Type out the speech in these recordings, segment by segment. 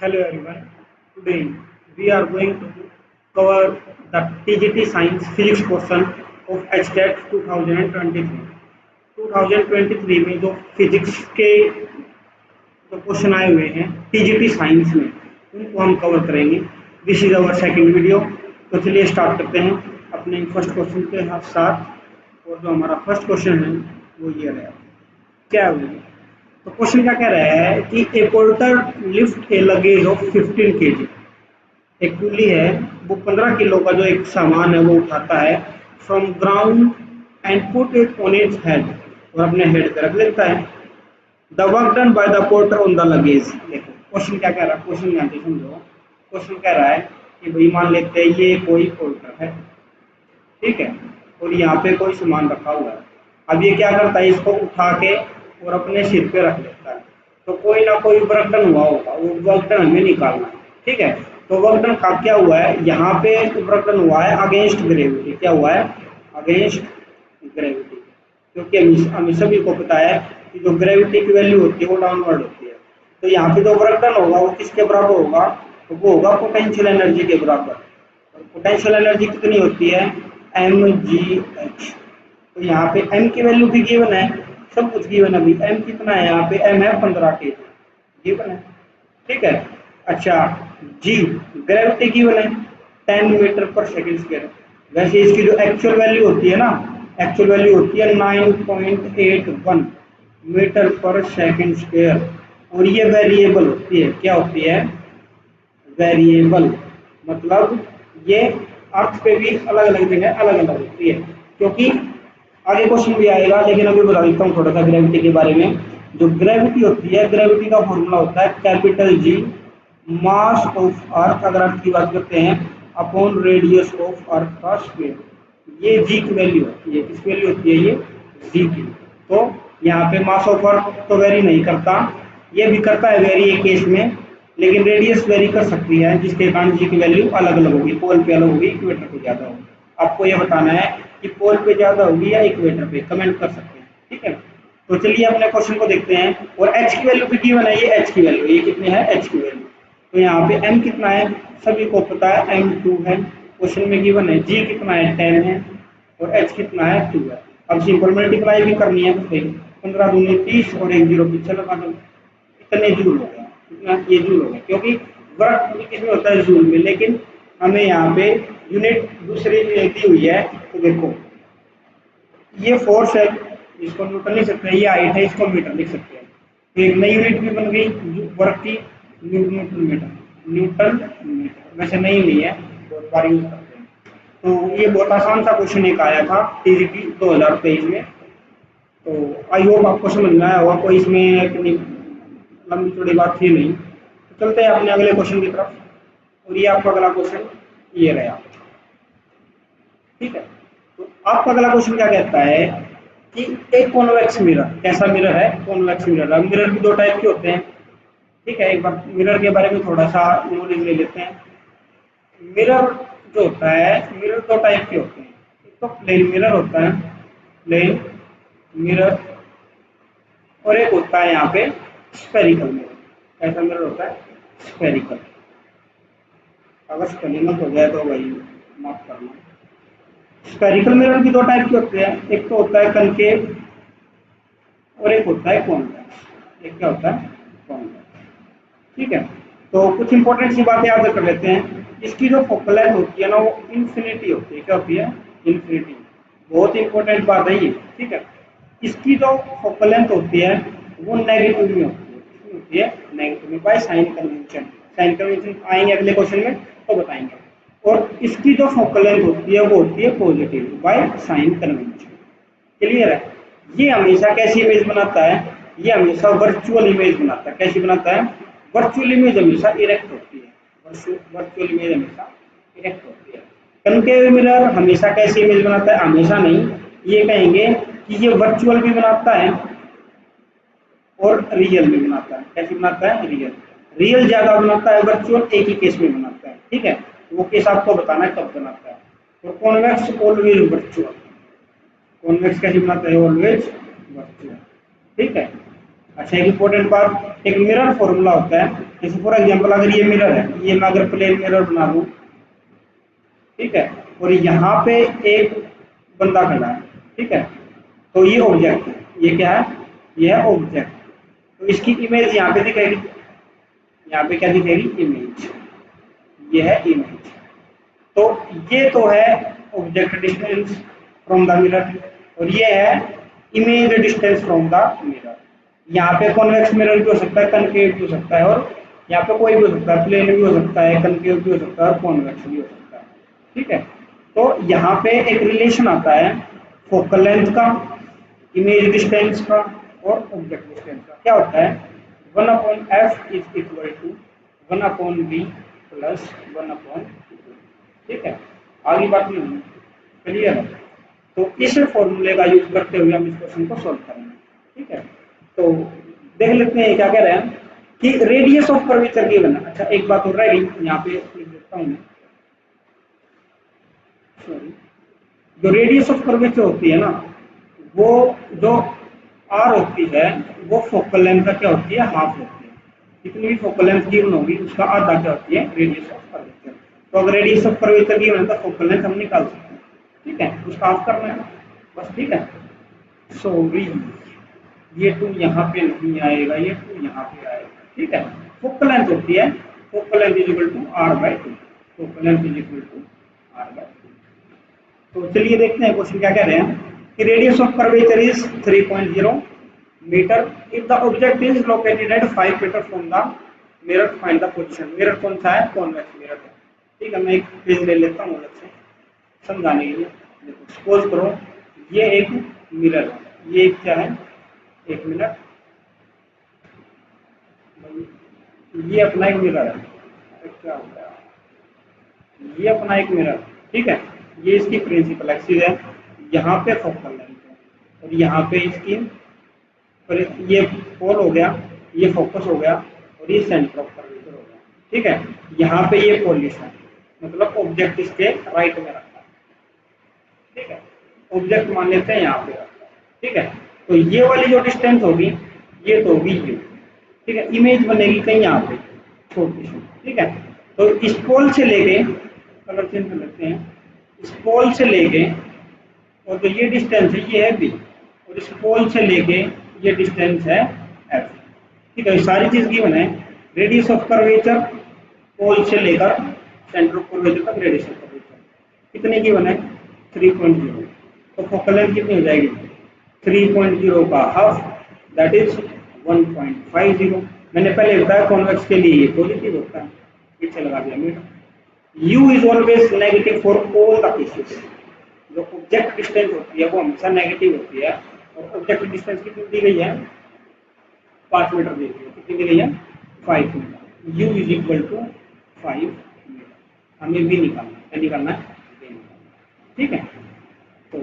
Hello everyone. Today we are going to cover the TGT Science Physics portion of HTET 2023. 2023 में जो physics के जो question आए हुए हैं टीजीटी साइंस में उनको हम कवर करेंगे। This is our second video. तो चलिए स्टार्ट करते हैं अपने फर्स्ट क्वेश्चन के साथ। और जो हमारा फर्स्ट क्वेश्चन है वो ये रहा, क्या है? तो क्वेश्चन क्या कह रहा है कि a porter lift a luggage of 15 kg। एक कुली है वो 15 किलो का जो एक सामान है वो उठाता है from ground and put it on its head, और अपने हेड पे रख लेता है। The work done by the porter on the luggage. देखो क्वेश्चन क्या कह रहा है, क्वेश्चन ध्यान से समझो। क्वेश्चन कह रहा है कि भाई मान लेते हैं ये कोई पोर्टर है, ठीक है, और यहाँ पे कोई सामान रखा हुआ है। अब ये क्या करता है, इसको उठा के और अपने सिर पे रख लेता है। तो कोई ना कोई वर्क डन हुआ होगा, वो वर्क डन हमें निकालना है, ठीक है। तो वर्क डन का क्या हुआ है, यहाँ पे वर्क डन हुआ है अगेंस्ट ग्रेविटी। क्या हुआ है? Against gravity. क्योंकि हमें सभी को पता है कि जो ग्रेविटी की वैल्यू होती है वो डाउनवर्ड होती है। तो यहाँ पे जो वर्क डन होगा वो किसके बराबर होगा? तो वो होगा पोटेंशियल एनर्जी के बराबर। पोटेंशियल एनर्जी कितनी होती है? mgh। तो यहाँ पे m की वैल्यू भी गिवन है, सब कुछ गिवन है। अभी m कितना है? यहाँ पे m है 15 kg, गिवन है, ठीक है। अच्छा, g ग्रेविटी गिवन है 10 मीटर पर सेकंड स्क्वायर। वैसे इसकी जो एक्चुअल वैल्यू होती है ना, एक्चुअल वैल्यू होती है 9.81 मीटर पर सेकंड स्क्वायर। और ये वेरिएबल होती है। क्या होती है? वेरिएबल। मतलब ये अर्थ पे भी अलग अलग जगह अलग अलग होती है, क्योंकि आगे क्वेश्चन भी आएगा। लेकिन अभी बता देता हूँ थोड़ा सा ग्रेविटी के बारे में। जो ग्रेविटी होती है, ग्रेविटी का फॉर्मूला होता है capital ji mass of earth, अगर अर्थ की बात करते हैं, अपॉन रेडियस ऑफ अर्थ का स्क्वायर। ये जी की वैल्यू होती है। किसकी वैल्यू होती है? ये जी की। तो यहाँ पे मास ऑफ अर्थ तो वेरी नहीं करता, ये भी करता है वेरी एक केस में, लेकिन रेडियस वेरी कर सकती है, जिसके कारण जी की वैल्यू अलग अलग होगी। पोल पे अलग होगी, इक्वेटर पे ज्यादा होगी। आपको ये बताना है कि पोल पे ज्यादा होगी या इक्वेटर पे, कमेंट कर सकते हैं, ठीक है। तो चलिए अपने क्वेश्चन को देखते हैं। और एच की वैल्यू भी गिवन है, ये एच की वैल्यू, ये कितनी है? एच की वैल्यू। तो यहाँ पे एम कितना है सभी को पता है, m2 है। क्वेश्चन में गिवन है जी कितना है 10 है, और एच कितना है 2 है। अब सिंपल मल्टीप्लाई भी करनी है, तो 15 दूनी 30 और एक जीरो पीछे लगा दो, कितने जूल हो गया? कितना? ये जूल हो गया, क्योंकि वर्क किसमें होता है? जूल में। लेकिन हमें यहाँ पे यूनिट दूसरी दी हुई है। तो देखो ये फोर्स है, इसको न्यूटन लिख सकते हैं, ये हाइट है, इसको मीटर लिख सकते हैं। तो एक नई यूनिट भी बन गई वर्क की, न्यूटन मीटर। न्यूटन मीटर वैसे नई नहीं है, बहुत बार यूज करते हैं। तो ये बहुत आसान सा क्वेश्चन एक आया था टीजीटी 2023 में। तो आई होप आपको समझ में आया होगा, कोई इसमें इतनी लंबी चौड़ी बात थी नहीं। तो चलते हैं अपने अगले क्वेश्चन की तरफ। और ये आपका अगला क्वेश्चन ये रहा, ठीक है। तो आपका अगला क्वेश्चन क्या कहता है कि एक कॉन्वेक्स मिरर, कैसा मिरर है? Convex mirror. अब मिरर भी दो टाइप के होते हैं, ठीक है। एक बार मिरर के बारे में थोड़ा सा नॉलेज ले लेते हैं। मिरर जो होता है, मिरर दो टाइप के होते हैं। एक तो प्लेन मिरर होता है, प्लेन मिरर, और एक होता है यहाँ पे स्फेरिकल मिरर। कैसा मिरर होता है? स्फेरिकल। अगर स्पेलिंग हो गया तो भाई माफ करना। स्फेरिकल मिरर भी दो टाइप के होते हैं, एक तो होता है कनकेव और एक होता है कॉन्वेक्स। एक क्या होता है? कॉन्वेक्स, ठीक है। तो कुछ इंपॉर्टेंट सी बातें याद कर लेते हैं। इसकी जो फोकल लेंथ होती है ना, वो इन्फिनिटी होती है। क्या होती है? इन्फिनिटी। बहुत इंपॉर्टेंट बात है ये, ठीक है। इसकी जो फोकल लेंथ होती है वो नेगेटिव में होती है। किसमें होती है? नेगेटिव में, by sign convention. Sign convention आएंगे अगले क्वेश्चन में तो बताएंगे। और इसकी जो फोकल लेंथ होती है वो होती है positive, bye sign convention. Clear है? ये हमेशा कैसी इमेज बनाता है? ये हमेशा वर्चुअल इमेज बनाता है। कैसी बनाता है? वर्चुअल इमेज हमेशा इरेक्ट होती है। वर्चुअल इमेज हमेशा इरेक्ट होती है। कनकेव मिरर हमेशा कैसी इमेज बनाता है? हमेशा नहीं, ये कहेंगे कि ये वर्चुअल भी बनाता है और रियल भी बनाता है। कैसे बनाता है? रियल। रियल ज्यादा बनाता है, वर्चुअल एक ही केस में बनाता है, ठीक है। वो केस आपको बताना है कब बनाता है। और कॉन्वेक्स ऑलवेज वर्चुअल। कॉन्वेक्स कैसे बनाता है? ऑलवेज वर्चुअल, ठीक है। अच्छा, एक इंपॉर्टेंट बात, एक मिरर फॉर्मूला होता है। जैसे फॉर एग्जांपल अगर ये मिरर है, ये मैं अगर प्लेन मिरर बना लूं, ठीक है, और यहाँ पे एक बंदा खड़ा है, ठीक है, तो ये ऑब्जेक्ट है, ये क्या है, ये है ऑब्जेक्ट। तो इसकी इमेज यहाँ पे दिखेगी, यहाँ पे क्या दिखेगी, इमेज, ये है इमेज। तो ये तो है object distance from the mirror, और ये है image distance from the mirror. यहाँ पे कॉन्वेक्स मिरर भी हो सकता है, कनकेव भी हो सकता है, और यहाँ पे कोई भी हो सकता है, प्लेन भी हो सकता है, कनकेव भी हो सकता है, और कॉन्वेक्स भी हो सकता है, ठीक है। तो यहाँ पे एक रिलेशन आता है फोकल लेंथ का, इमेज डिस्टेंस का, और ऑब्जेक्ट डिस्टेंस का। क्या होता है, 1/f is equal to 1/b plus 1/, ठीक है। आगे बात नहीं होगी, क्लियर है। तो इस फॉर्मूले का यूज करते हुए हम इस क्वेश्चन को सॉल्व करेंगे, ठीक है। तो देख लेते हैं क्या कह रहे हैं कि रेडियस ऑफ कर्वेचर गिवन है। अच्छा, एक बात और रह गई, यहाँ पे लिख देता हूँ मैं, सॉरी। जो रेडियस ऑफ कर्वेचर होती है ना, वो जो आर होती है, वो फोकल लेंथ का क्या होती है, हाफ होती है। जितनी भी फोकल लेंथ गिवन होगी उसका आधा क्या होती है, रेडियस ऑफ कर्वेचर। तो अगर रेडियस ऑफ कर्वेचर गिवन है तो फोकल लेंथ हम निकाल सकते हैं, ठीक है, उसका हाफ करना है बस, ठीक है। सॉरी, ये 2 यहाँ पे नहीं आएगा, ये 2 यहाँ पे आएगा, ठीक है। फोकल लेंथ होती है, focal length is equal to r/2, focal length is equal to r/2। तो चलिए देखते हैं क्वेश्चन क्या कह रहे हैं कि radius of curvature is 3.0 metre if the object is located at 5 metre from the mirror, find the position. Mirror कौन सा है, कॉन्वेक्स मिरर है, ठीक है। मैं एक पेज ले लेता हूँ अलग से समझाने के लिए। देखो, सपोज करो ये एक मिरर है, ये क्या है, एक मिनट, ये अपना एक मिरर है, क्या हो गया, ये अपना एक मिरर, ठीक है। ये इसकी प्रिंसिपल एक्सिस है, यहाँ पे फोकल लेंथ है, और यहाँ पे इसकी, पर ये पोल हो गया, ये फोकस हो गया, और ये सेंटर ऑफ कर्वेचर हो गया, ठीक है। यहाँ पे ये पोजीशन, मतलब ऑब्जेक्ट इसके राइट में रखा है, ठीक है। ऑब्जेक्ट मान लेते हैं यहाँ पे रखा है, ठीक है। तो ये वाली जो डिस्टेंस होगी, ये तो होगी यू, ठीक है। इमेज बनेगी कहीं यहाँ पे छोटी सी, ठीक है। तो इस पोल से लेके, कलर चेंज कर लेते हैं, इस पोल से लेके, और जो ये डिस्टेंस है ये है बी, और इस पोल से लेके ये डिस्टेंस है एफ, ठीक है। सारी चीज गिवन है, रेडियस ऑफ कर्वेचर पोल से लेकर सेंटर ऑफ कर्वेचर तक रेडियस ऑफ कर्वेचर कितने गिवन है, 3.0। तो फोकल लेंथ कितनी हो जाएगी, 3.0 का हाफ, दैट इज 1.50। मैंने पहले बताया कॉन्वेक्स के लिए ये पॉजिटिव होता है, पीछे लगा दिया metre. u is always negative for all the cases. जो ऑब्जेक्ट डिस्टेंस होती है वो हमेशा नेगेटिव होती है, और ऑब्जेक्ट डिस्टेंस कितनी दी गई है, 5 मीटर दी गई है, कितनी दी गई है, 5 metre. u is equal to 5 metre. हमें भी निकालना है, क्या निकालना है, ठीक है। तो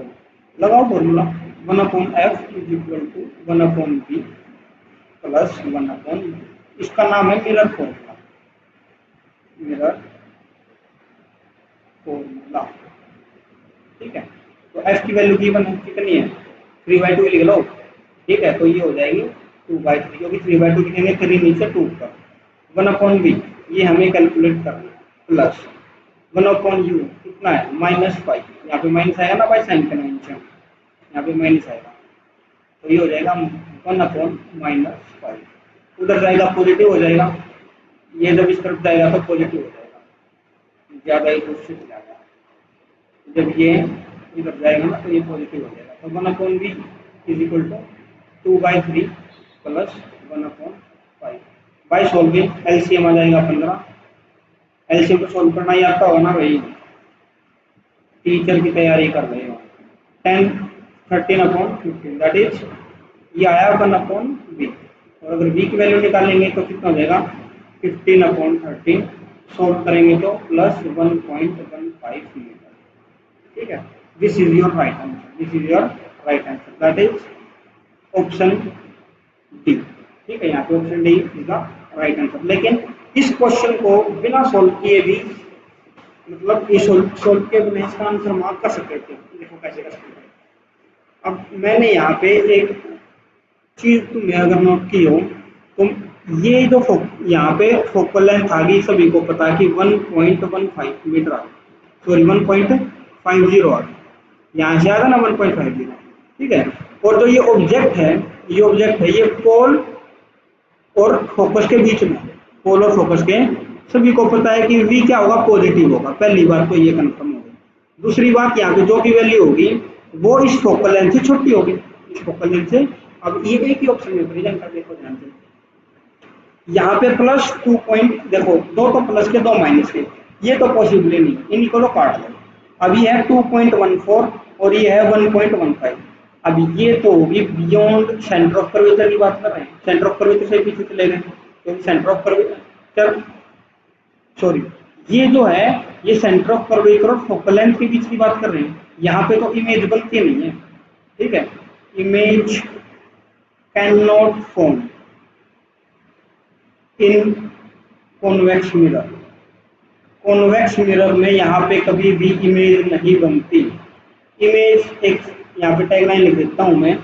लगाओ formula, 1/f is equal to 1/b plus 1/, इसका नाम है मिरर फॉर्मूला, मिरर फॉर्मूला, ठीक है। तो f की वैल्यू गिवन है, कितनी है, 3/2 लिख लो, ठीक है। तो ये हो जाएगी 2/3, क्योंकि 3/2 लिखेंगे 3 नीचे 2 पर, 1/b ये हमें कैलकुलेट करना है, प्लस 1/u कितना है, -5, यहाँ पे माइनस आएगा ना बाई साइन कन्वेंशन, यहाँ पे माइनस आएगा, तो ये हो जाएगा 1/-5, उधर जाएगा पॉजिटिव हो जाएगा, ये जब इस तरफ जाएगा तो पॉजिटिव हो जाएगा, ज्यादा ही उससे जाएगा, जब ये इधर जाएगा ना तो ये पॉजिटिव हो जाएगा। तो 1/b is equal to 2/3 plus 1/5 by solving LCM आ जाएगा 15। एलसीएम को सॉल्व करना ही आता होगा ना भाई, टीचर की तैयारी कर रहे हो। 10 13/15 दैट इज, ये आया 1/b, और अगर b की वैल्यू निकालेंगे तो कितना हो जाएगा, 15/13, सॉल्व करेंगे तो प्लस 1.15 मीटर, ठीक है। This is your right answer, this is your right answer, that is option D, ठीक है। यहाँ पे option D is the right answer. लेकिन इस क्वेश्चन को बिना सॉल्व किए भी, मतलब ये सॉल्व किए बिना इसका आंसर मार्क कर सकते थे। देखो कैसे कर सकते हैं। अब मैंने यहाँ पे एक चीज तुमने अगर नोट की हो, तो ये जो यहाँ पे फोकल लेंथ आ गई, सभी को पता है कि 1.15 मीटर आ गई, सॉरी 1.50 आ गई, यहाँ से आ ना 1.50। ठीक है। और जो ये ऑब्जेक्ट है, ये पोल और फोकस के बीच में, पोल और फोकस के, सभी को पता है कि v क्या होगा, पॉजिटिव होगा। पहली बात तो ये कंफर्म हो गई। दूसरी बात, यहाँ पे जो भी वैल्यू होगी वो इस फोकल लेंथ से छोटी होगी, इस फोकल लेंथ से। अब ये एक ही ऑप्शन में प्रेजेंट कर, देखो ध्यान से, यहाँ पे प्लस 2 पॉइंट, देखो दो तो प्लस के दो माइनस के, ये तो पॉसिबल नहीं, इन्हीं को काट लो। अब ये है 2.14 और ये है 1.15। अब ये तो होगी बियॉन्ड सेंटर ऑफ कर्वेचर की बात कर रहे हैं, सेंटर ऑफ कर्वेचर से पीछे चले गए, क्योंकि सेंटर ऑफ कर्वेचर, सॉरी, ये जो है ये सेंटर ऑफ कर्वेचर और फोकल लेंथ के बीच की बात कर रहे हैं। यहाँ पे तो इमेज बनती नहीं है। ठीक है, image can not form in convex mirror, convex mirror में यहाँ पे कभी भी इमेज नहीं बनती। इमेज, एक यहाँ पे टैगलाइन लिख देता हूं मैं।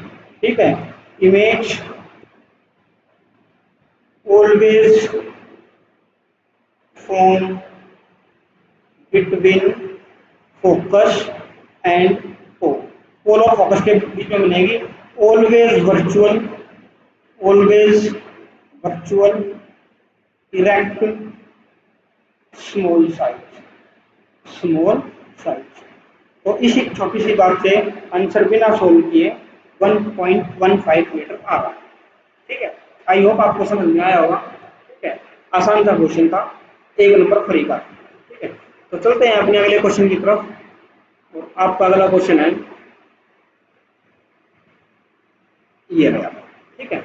ठीक है, image always form between focus and pole, pole और फोकस के बीच में बनेगी। Always virtual, always virtual, erect, small size, small size. तो इसी छोटी सी बात से आंसर बिना सोल्व किए 1.15 मीटर आ रहा है। ठीक है, आई होप आपको समझ में आया होगा। ठीक है, आसान सा क्वेश्चन था, 1 नंबर फ्री का। ठीक है, तो चलते हैं अपने अगले क्वेश्चन की तरफ। और आपका अगला क्वेश्चन है ये रहा। ठीक है,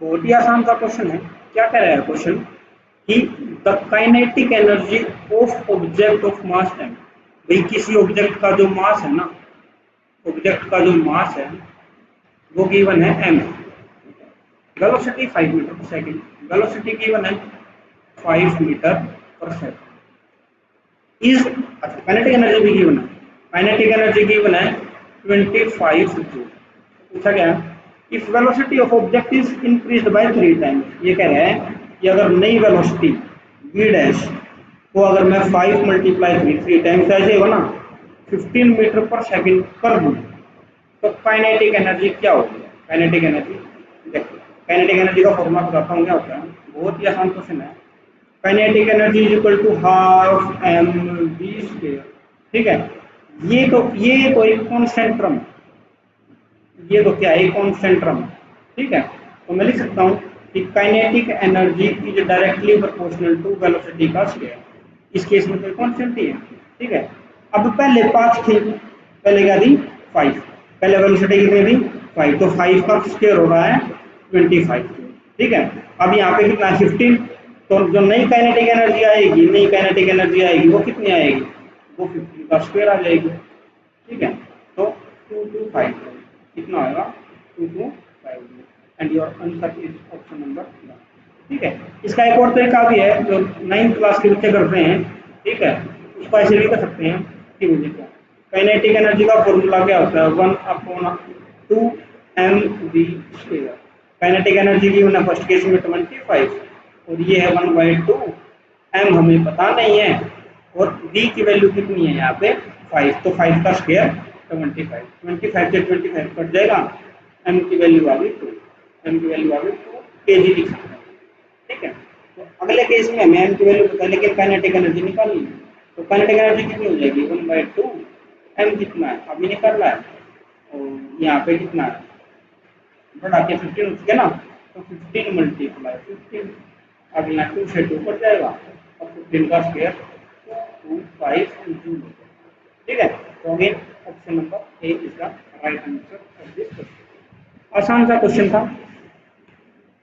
बहुत ही आसान सा क्वेश्चन है। क्या कह रहा है क्वेश्चन कि the kinetic energy of object of mass m, भाई किसी ऑब्जेक्ट का जो मास है ना, ऑब्जेक्ट का जो मास है वो गिवन है m, वेलोसिटी 5 मीटर पर सेकंड, वेलोसिटी गिवन है 5 मीटर पर सेकंड, इज, अच्छा काइनेटिक एनर्जी भी गिवन है, काइनेटिक एनर्जी गिवन है 25 जूल। पूछा गया if velocity of object is increased by 3 times, ये कह रहे हैं कि अगर नई वेलोसिटी v डैश को अगर मैं 5 मल्टीप्लाई 3 टाइम्स ऐसे हो ना 15 मीटर पर सेकंड कर दूं, तो काइनेटिक एनर्जी क्या होगी। काइनेटिक एनर्जी, देखो काइनेटिक एनर्जी का फॉर्मूला बताता हूँ क्या होता है, बहुत ही आसान क्वेश्चन है। Kinetic energy is equal to half mv²। ठीक है, ये तो एक कांस्टेंट टर्म, ये तो क्या है, कांस्टेंट टर्म। ठीक है, तो मैं लिख सकता हूँ कि kinetic energy is directly proportional to velocity का स्क्वायर। इस केस में तो कांस्टेंट ही है। ठीक है, अब पहले 5 थी, पहले क्या थी 5, पहले वेलोसिटी कितनी थी 5, तो 5 का स्क्वायर हो रहा है 25। ठीक है, अब यहाँ पे कितना 15, तो जो नई काइनेटिक एनर्जी आएगी, नई काइनेटिक एनर्जी आएगी वो कितनी आएगी, वो 15 का स्क्वायर आ जाएगी। ठीक है, तो 225 कितना आएगा 225, and your answer is option number 1। ठीक है, इसका एक और तरीका भी है जो 9th क्लास के बच्चे करते हैं। ठीक है, उसको ऐसे भी कर सकते हैं कि मुझे क्या, काइनेटिक एनर्जी का फॉर्मूला क्या होता है 1/2mv²। काइनेटिक एनर्जी की होना फर्स्ट केस में 25 और ये है 1/2, m हमें पता नहीं है और v की वैल्यू कितनी है यहाँ पे 5, तो 5 का स्क्वायर 25, 25 से 25 कट जाएगा, m की वैल्यू आ गई 2, m की वैल्यू आ गई 2 kg लिख सकते हैं। ठीक है, तो अगले केस में हमें m की वैल्यू पता है लेकिन काइनेटिक एनर्जी निकालनी है, तो काइनेटिक एनर्जी कितनी हो जाएगी 1/2, m कितना है अभी निकाल रहा है, और यहाँ पे कितना है बढ़ा के 15 हो गया ना, तो 15 मल्टीप्लाई 15, अब यहाँ 2 से 2 कट जाएगा और 15 का स्क्वायर 25 जूल। ठीक है, तो again option number A is the right answer of this question. आसान सा क्वेश्चन था।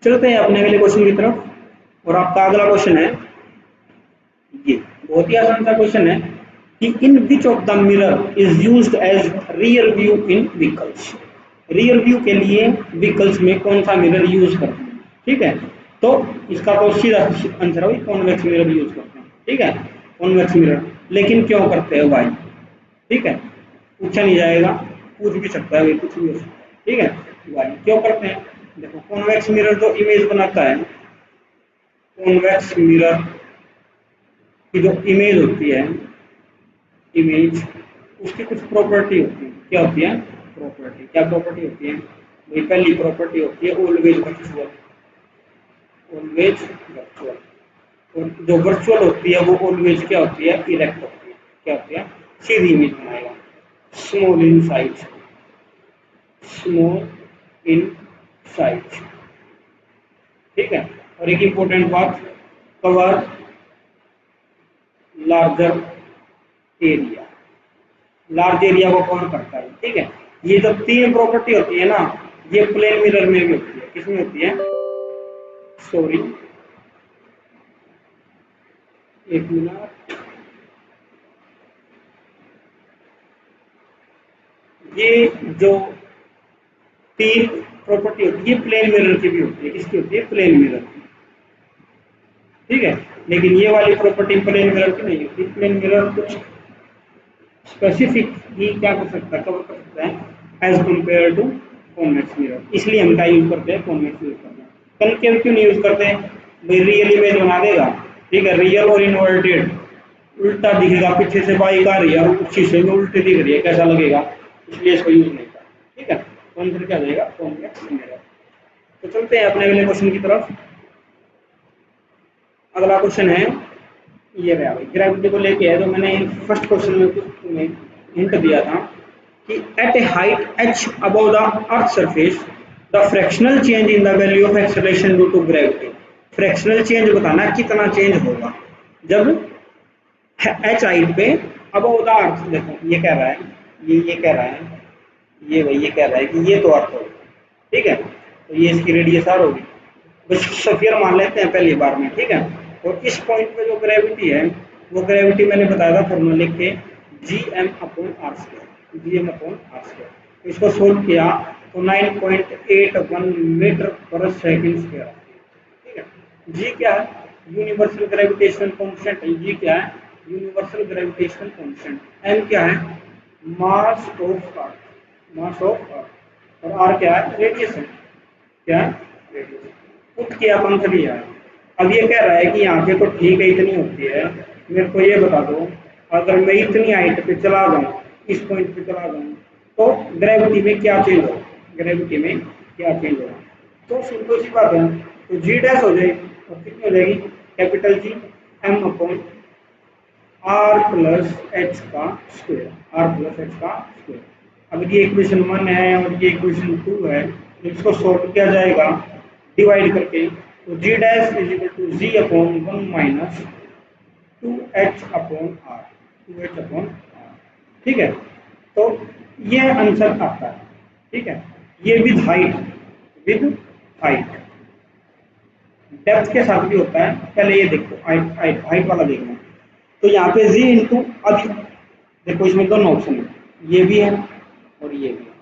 चलते हैं अपने अगले क्वेश्चन की तरफ, और आपका अगला क्वेश्चन है ये, बहुत ही आसान सा क्वेश्चन है कि in which of the mirror is used as rear view in vehicles. Rear view के लिए व्हीकल्स में कौन सा मिरर यूज करते हैं। ठीक है, तो इसका तो सीधा आंसर है कॉन्वेक्स मिरर यूज करते हैं। ठीक है, कॉन्वेक्स मिरर, लेकिन क्यों करते हैं भाई। ठीक है, पूछा नहीं जाएगा, पूछ भी सकता है, कुछ भी हो सकता है। ठीक है, भाई क्यों करते हैं, देखो कॉन्वेक्स मिरर जो इमेज बनाता है, कॉन्वेक्स मिरर की जो इमेज होती है, इमेज उसकी कुछ प्रॉपर्टी होती है। क्या होती है? प्रॉपर्टी। क्या प्रॉपर्टी होती है भाई? पहली प्रॉपर्टी होती है ऑलवेज वर्चुअल, ऑलवेज वर्चुअल। और जो वर्चुअल होती है वो ऑलवेज क्या होती है? इरेक्ट होती है। क्या होती है? सीधी इमेज बनाएगा। Small in size, small in size, ठीक है। और एक इंपॉर्टेंट बात, cover larger area, large area को कवर करता है, ठीक है। ये जो तीन प्रॉपर्टी होती है ना, ये प्लेन मिरर में भी होती है। किसमें होती है? सॉरी, एक मिनट, ये जो तीन प्रॉपर्टी होती है, ये प्लेन मिरर की भी होती है। किसकी होती है? प्लेन मिरर की, ठीक है। लेकिन ये वाली प्रॉपर्टी प्लेन मिरर की नहीं होती। प्लेन मिरर कुछ स्पेसिफिक ही क्या कर सकता है? कवर कर सकता है as compare to convex mirror. इसलिए हम क्या यूज करते हैं? कॉन्वेक्स यूज करते हैं। कनकेव क्यों नहीं यूज करते हैं भाई? रियल इमेज बना देगा, ठीक है। रियल और इन्वर्टेड, उल्टा दिखेगा, पीछे से बाइक आ रही है और उस शीशे में उल्टी दिख रही है, कैसा लगेगा? इसलिए इसको यूज नहीं करता, ठीक है। तो आंसर क्या जाएगा? Convex mirror. तो चलते हैं अपने अगले क्वेश्चन की तरफ। अगला क्वेश्चन है ये रहा भाई, ग्रेविटी को लेके है। तो मैंने फर्स्ट क्वेश्चन में तुम्हें हिंट दिया था कि at a height h above the earth surface the fractional change in the value of acceleration due to gravity. Fractional change बताना कितना चेंज होगा जब h हाइट पे अबव द अर्थ। देखो ये कह रहा है, ये कह रहा है, ये भाई ये कह रहा है कि ये तो अर्थ होगा, ठीक है। तो ये इसकी रेडियस आर होगी, बस सफियर मान लेते हैं पहली बार में, ठीक है। और इस पॉइंट पे जो ग्रेविटी है, वो ग्रेविटी मैंने बताया था फॉर्मूला लिख के, Gm/r², Gm/r²। इसको सोल्व किया तो 9.81 मीटर पर सेकंड स्क्वायर, ठीक है। जी क्या है? यूनिवर्सल ग्रेविटेशनल कांस्टेंट है। जी क्या है? Universal gravitational constant. m क्या है? Mass of earth, mass of earth. और r क्या है? रेडियस है। क्या है? रेडियस। पुट किया, आंसर ये आया। अब ये कह रहा है कि यहाँ पे तो ठीक है इतनी होती है, मेरे को ये बता दो अगर मैं इतनी हाइट पे चला जाऊँ, इस पॉइंट पे चला जाऊँ, तो ग्रेविटी में क्या चेंज होगा? ग्रेविटी में क्या चेंज होगा? तो सिंपल सी बात है, तो जी डैश हो जाएगी। और कितनी हो जाएगी? Capital G m/r+h², r+h²। अब ये इक्वेशन 1 है और ये इक्वेशन 2 है, इसको सॉल्व किया जाएगा डिवाइड करके। तो G dash is equal to g/1 minus 2h/r, 2h/r, ठीक है। तो ये आंसर आता है, ठीक है। ये with height, with height, depth के साथ भी होता है। पहले ये देखो, हाइट वाला देखना। तो यहाँ पे जी इंटू, अभी देखो इसमें दोनों ऑप्शन है, ये भी है और ये भी है।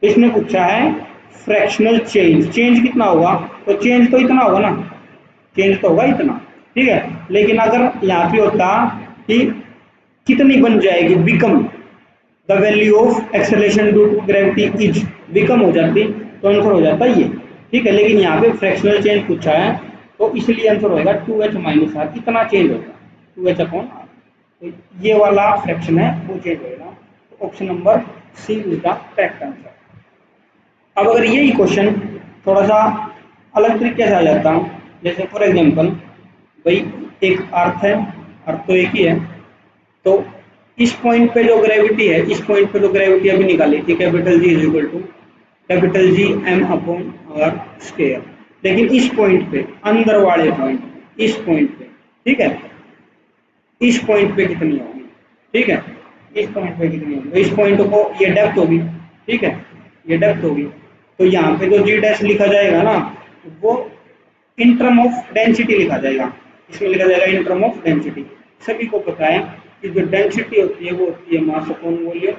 तो इसमें पूछा है फ्रैक्शनल चेंज, चेंज कितना होगा? तो चेंज तो इतना होगा ना, चेंज तो होगा इतना, ठीक है। लेकिन अगर यहाँ पे होता कि कितनी बन जाएगी, become the value of acceleration due to gravity is, become हो जाती तो आंसर हो जाता ये, ठीक है। लेकिन यहाँ पे फ्रैक्शनल चेंज पूछा है, तो इसलिए आंसर होगा 2h-r। कितना चेंज होगा? 2h/r। तो ये वाला फ्रैक्शन है वो चेंज होगा। तो option number C is the correct answer. अब अगर यही क्वेश्चन थोड़ा सा अलग तरीके से आ जाता, जैसे फॉर एग्जांपल भाई एक अर्थ है, अर्थ तो एक ही है, तो इस पॉइंट पे जो ग्रेविटी है, इस पॉइंट पे जो ग्रेविटी अभी निकाली थी, capital G is equal to capital G m/r²। लेकिन इस पॉइंट पे, अंदर वाले पॉइंट, इस पॉइंट पे, ठीक है, इस पॉइंट पे कितनी होगी? ठीक है, इस पॉइंट पे कितनी होगी? तो इस पॉइंट को, ये डेप्थ होगी, ठीक है, ये डेप्थ होगी। तो यहाँ पे जो जी डैश लिखा जाएगा ना, वो इन टर्म ऑफ डेंसिटी लिखा जाएगा। इसमें लिखा जाएगा इन टर्म ऑफ डेंसिटी। सभी को पता है कि जो डेंसिटी होती है वो होती है मास अपॉन वॉल्यूम।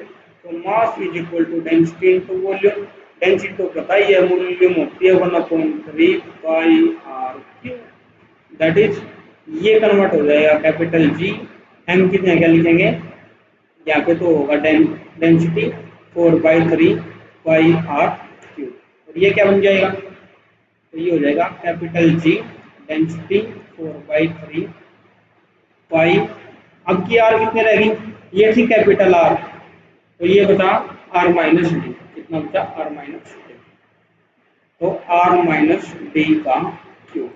तो mass is equal to density into volume. Density तो पता ही है, वॉल्यूम होती है 1/3 pi R cube. That is, ये कन्वर्ट हो जाएगा कैपिटल जी, एम कितने क्या लिखेंगे यहाँ पे, तो होगा डेंसिटी 4/3 पाई आर क्यू। और ये क्या बन जाएगा? तो ये हो जाएगा कैपिटल जी डेंसिटी 4/3 पाई। अब की आर कितने रहेगी, ये थी कैपिटल आर, तो ये बचा आर माइनस डी, कितना बचा आर माइनस डी, तो आर माइनस डी का क्यूब।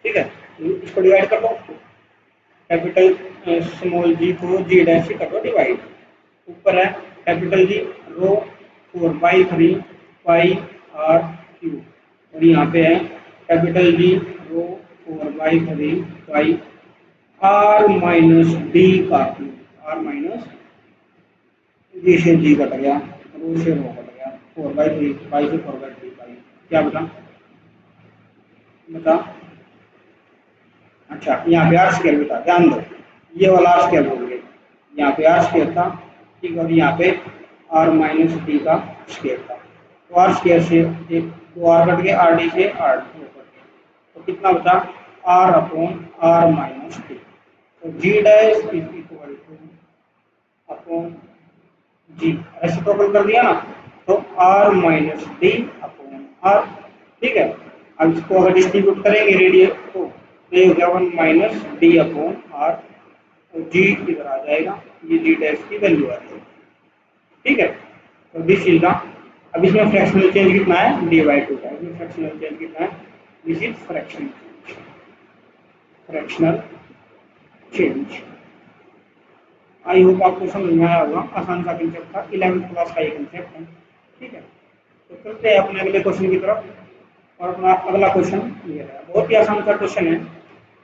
ठीक है, इसको डिवाइड कर दो, कैपिटल स्मॉल जी को जी डैश से कर दो डिवाइड, ऊपर है capital G rho 4/3 pi r cube, और यहाँ पे है capital G rho 4/3 pi r minus D का क्यूब, आर माइनस जी से जी कट गया, रो से रो कट गया, 4/3 पाई से 4/3 पाई, क्या बता बता। अच्छा, यहाँ पे आर स्क्वायर भी था, ध्यान दो, ये वाला आर स्क्वायर बोल गए, यहाँ पे आर स्क्वायर था, ठीक है, और यहाँ पे आर माइनस डी का स्क्वायर था, तो आर स्क्वायर से एक दो आर कट गए, आर डी से आर डी कट गया, तो कितना बचा R upon R minus D, तो G dash is equal to upon G, reciprocal कर दिया ना, तो R minus D upon R. ठीक है, अब इसको अगर डिस्ट्रीब्यूट करेंगे रेडियस को, तो ये हो गया 1 माइनस डी अपॉन आर, और जी इधर आ जाएगा, ये जी डैश की वैल्यू आ जाएगी। ठीक है, तो दिस इज द, अब इसमें फ्रैक्शनल चेंज कितना है डी/2 का, इसमें फ्रैक्शनल चेंज कितना है, this is fractional change, fractional change. I hope आपको समझ में आया होगा, आसान सा कंसेप्ट था, 11th क्लास का ये कंसेप्ट है। ठीक है, तो चलते हैं अपने अगले क्वेश्चन की तरफ, और अपना अगला क्वेश्चन ये है, बहुत ही आसान सा क्वेश्चन है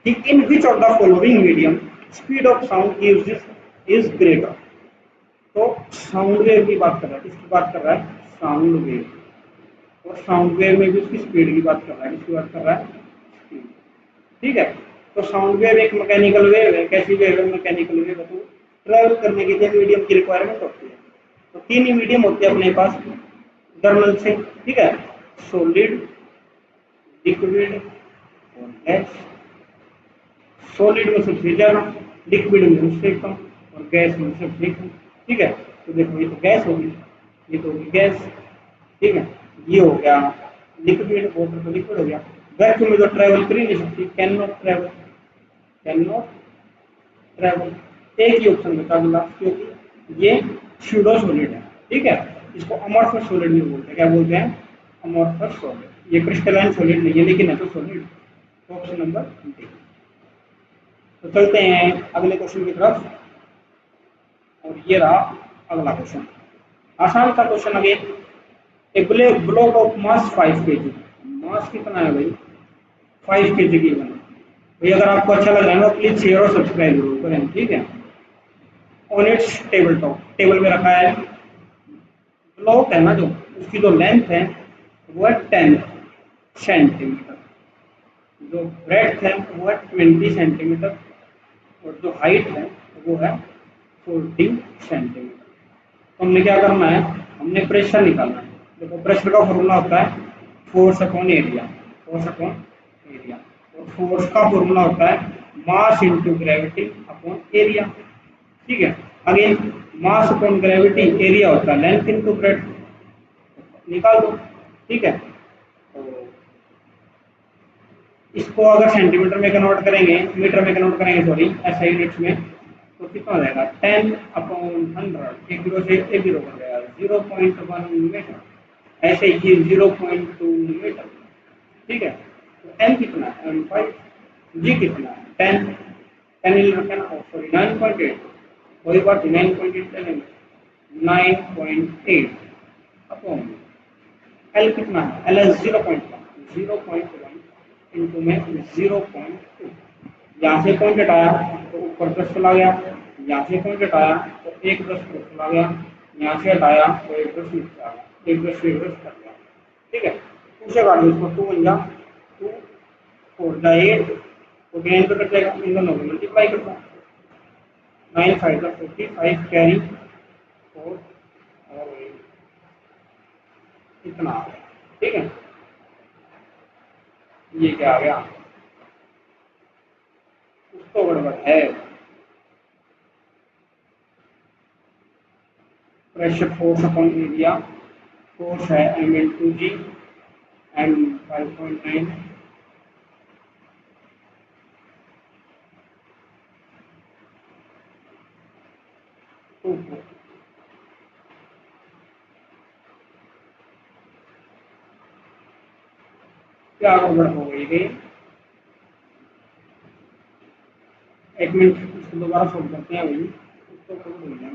कि in which of the following medium speed of sound is greater. तो साउंड वेव की बात कर रहा है, किसकी बात कर रहा है, साउंड वेव, और साउंड वेव में भी उसकी स्पीड की बात कर रहा है, किसकी बात कर रहा है, स्पीड। ठीक है, तो साउंड वेव एक मैकेनिकल वेव है, कैसी वेव है, मैकेनिकल वेव है, तो ट्रैवल करने के लिए मीडियम की रिक्वायरमेंट होती है, तो तीन ही मीडियम होते हैं अपने पास जर्नल से। ठीक है, सॉलिड, लिक्विड और गैस। सॉलिड में सबसे ज्यादा, लिक्विड में उससे कम, और गैस में सबसे कम। ठीक है, तो देखो ये तो गैस होगी, ये तो होगी गैस। ठीक है, ये हो गया लिक्विड, वाटर तो लिक्विड हो गया। वैक्यूम में तो ट्रैवल कर ही नहीं सकती, can not travel, can not travel, एक ही ऑप्शन बचा अगला, क्योंकि ये स्यूडो सॉलिड है। ठीक है, इसको अमॉर्फस सॉलिड नहीं बोलते, क्या बोलते हैं, अमॉर्फस सॉलिड। ये क्रिस्टलाइन सॉलिड नहीं है, लेकिन है तो सॉलिड, ऑप्शन नंबर डी। तो चलते हैं अगले क्वेश्चन की तरफ, और ये रहा अगला क्वेश्चन, आसान सा question. Again A block of mass 5 kg, मास कितना है भाई, 5 kg की बना भाई। अगर आपको अच्छा लग रहा है ना, प्लीज शेयर और सब्सक्राइब जरूर करें। ठीक है, on it's table top, table में रखा है, ब्लॉक है ना जो, उसकी जो लेंथ है वो है 10 सेंटीमीटर, जो ब्रेड्थ है वो है 20 सेंटीमीटर, और जो हाइट है वो है 40 सेंटीमीटर। तो हमने क्या करना है, हमने प्रेशर निकालना है। देखो प्रेशर का फॉर्मूला होता है force upon area, force upon area, और फोर्स का फॉर्मूला होता है mass into gravity upon area. ठीक है, again mass upon gravity, area होता है लेंथ इंटू ब्रेड्थ, निकाल दो। ठीक है, तो इसको अगर सेंटीमीटर में कन्वर्ट करेंगे, मीटर में कन्वर्ट करेंगे, सॉरी ऐसा यूनिट्स में, तो कितना हो जाएगा 10/100, एक जीरो से एक जीरो बन जाएगा 0.1 मीटर, ऐसे ये 0.2 मीटर। ठीक है, तो एम कितना है, m5, जी कितना है 10, 10 रखा ना, सॉरी 9.8, वही बात 9.8 लेंगे, 9.8 अपॉन एल कितना है, एल है 0.1 इंटू में 0.2, यहाँ से पॉइंट हटाया तो ऊपर 10 चला गया, यहाँ से पॉइंट हटाया तो एक 10 ऊपर चला गया, यहाँ से हटाया तो एक 10 नीचे आ गया, एक 10 से 10 कट गया। ठीक है, दूसरे काट दो इसको, 2 बन गया, 2 4 जा 8, तो गेन पे कट जाएगा, इन दोनों को मल्टीप्लाई कर दो, 9 5 का 45 कैरी, और इतना आ गया। ठीक है, ये क्या आ गया, कुछ तो गड़बड़ है। Pressure force upon area, force है m इंटू जी, एम 5.9 2 क्या गड़बड़ हो गई थी। एक मिनट इसको दोबारा सोल्व करते हैं भाई, इसको गड़बड़ हो गया,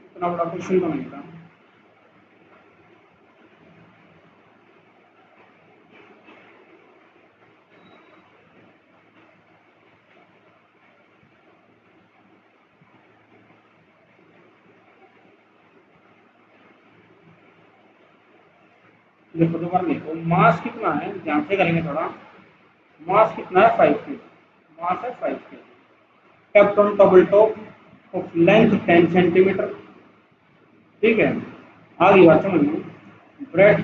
इतना बड़ा क्वेश्चन तो नहीं था। देखो दोबारा देखो, मास कितना है, ध्यान से करेंगे थोड़ा। मास कितना है 5 के, मास है 5 के। Kept on double top of length 10 centimetre, ठीक है। आगे बात समझ लो, ब्रेथ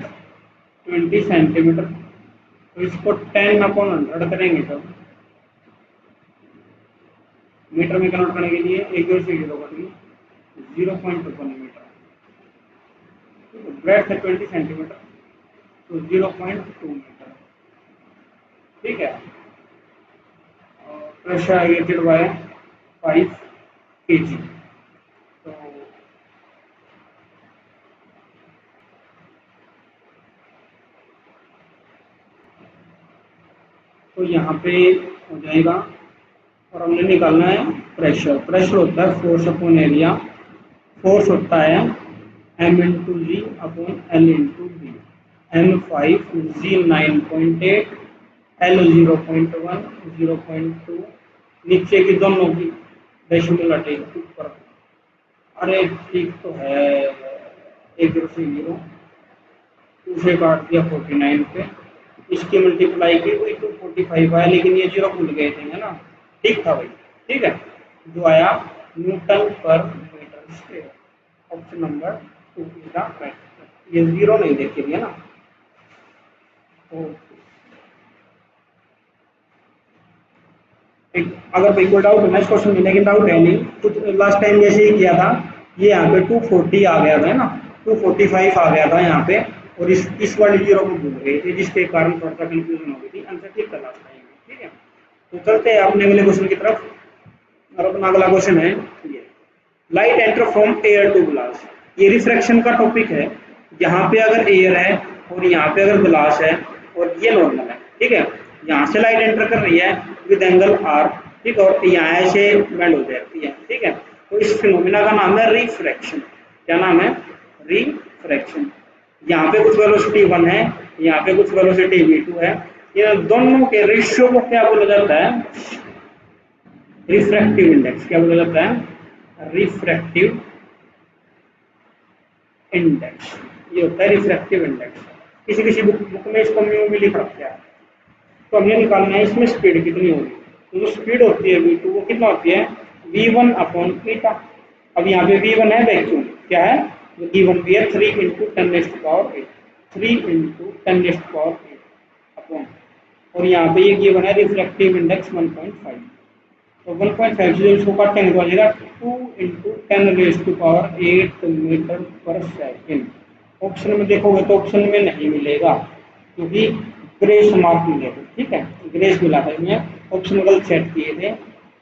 20 सेंटीमीटर, तो इसको 10/100 करेंगे तो मीटर में कन्वर्ट करने के लिए एक दो से 0.2 मीटर। ब्रेथ है 20 सेंटीमीटर, तो 0.2 मीटर, ठीक है। Pressure exerted by 5 kg। तो यहाँ पे हो जाएगा, और हमने निकालना है प्रेशर। प्रेशर होता है फोर्स अपॉन एरिया, फोर्स होता है m into G upon L into B. M5 जी 9.8, L 0.1 0.2, नीचे की दोनों की डेसिमल हटेगी ऊपर। अरे ठीक तो है, एक से 0 दूसरे काट दिया 49 पे, इसकी मल्टीप्लाई की हुई तो 45 आया, लेकिन ये 0 भूल गए थे, है ना। ठीक था भाई, ठीक है। जो आया न्यूटन पर metre square. Option number 2 is the correct. ये 0 नहीं देखे दिया ना। अगर भाई कोई डाउट है नेक्स्ट क्वेश्चन में, लेकिन डाउट है नहीं, कुछ लास्ट टाइम जैसे ही किया था, ये यहाँ पे 240 आ गया था ना, 245 आ गया था यहाँ पे, और इस वाली 0 को भूल गए थे, जिसके कारण थोड़ा सा कंफ्यूजन हो गई थी। आंसर ठीक था लास्ट टाइम, ठीक है। तो चलते हैं अपने अगले क्वेश्चन की तरफ, और अपना अगला क्वेश्चन है ये, light enter from air to glass. ये रिफ्रैक्शन का टॉपिक है। यहाँ पे अगर एयर है और यहाँ पे अगर ग्लास है और ये नॉर्मल है, ठीक है। यहाँ से लाइट एंटर कर रही है विद एंगल आर, ठीक है, और यहाँ ऐसे बेंड हो जाती है, ठीक है। तो इस फिनोमिना का नाम है रिफ्रैक्शन। क्या नाम है? रिफ्रैक्शन। यहाँ पे कुछ वेलोसिटी 1 है, यहाँ पे कुछ वेलोसिटी v2 है। ये दोनों के रेशियो को क्या बोला जाता है? Refractive index. क्या बोला जाता है? Refractive index. ये होता है रिफ्रैक्टिव इंडेक्स। किसी किसी बुक में इसको म्यू भी लिख रखा है। तो हमें निकालना है इसमें स्पीड कितनी होगी। तो जो स्पीड होती है v2 वो कितना होती है? v1 अपॉन ईटा। अब यहाँ पे v1 है वैक्यूम, क्या है? गिवन भी है 3 × 10⁸, 3 × 10⁸ अपॉन, और यहाँ पे ये गिवन है रिफ्रैक्टिव इंडेक्स 1.5। तो 1.5 से इसको काटेंगे तो आ जाएगा 2 × 10⁸ मीटर पर सेकेंड। ऑप्शन में देखोगे तो ऑप्शन में नहीं मिलेगा, क्योंकि ग्रेस मार्क मिलेगा, ठीक है, ग्रेस मिला था इसमें, ऑप्शन गलत सेट किए थे,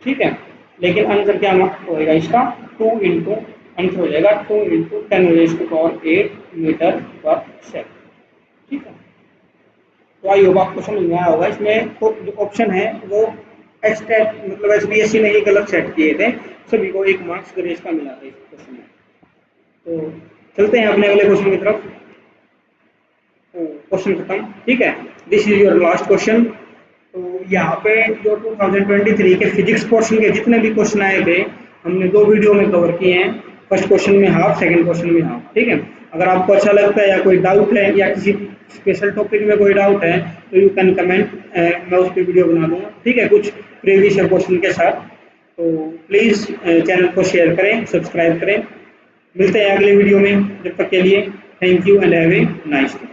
ठीक है। लेकिन आंसर क्या होएगा इसका? 2 × आंसर हो जाएगा 2 × 10⁸ मीटर पर सेकेंड, ठीक है। तो आई होप आपको समझ में आया होगा। इसमें जो ऑप्शन है वो एक्सटेट मतलब एसबीएसई ने ही गलत सेट किए थे, सभी को 1 मार्क्स ग्रेस का मिला था इस क्वेश्चन में। तो चलते हैं अपने अगले क्वेश्चन की तरफ। क्वेश्चन खत्म, ठीक है। This is your last question. तो यहाँ पे जो 2023 के फिजिक्स पोर्शन के जितने भी क्वेश्चन आए थे हमने 2 वीडियो में कवर किए हैं। फर्स्ट क्वेश्चन में हाफ, सेकंड क्वेश्चन में हाफ, ठीक है। अगर आपको अच्छा लगता है या कोई डाउट है या किसी स्पेशल टॉपिक में कोई डाउट है तो यू कैन कमेंट, मैं उस पर वीडियो बना दूंगा, ठीक है, कुछ प्रीवियस क्वेश्चन के साथ। तो प्लीज़ चैनल को शेयर करें, सब्सक्राइब करें। मिलते हैं अगले वीडियो में, जब तक के लिए thank you and have a nice day.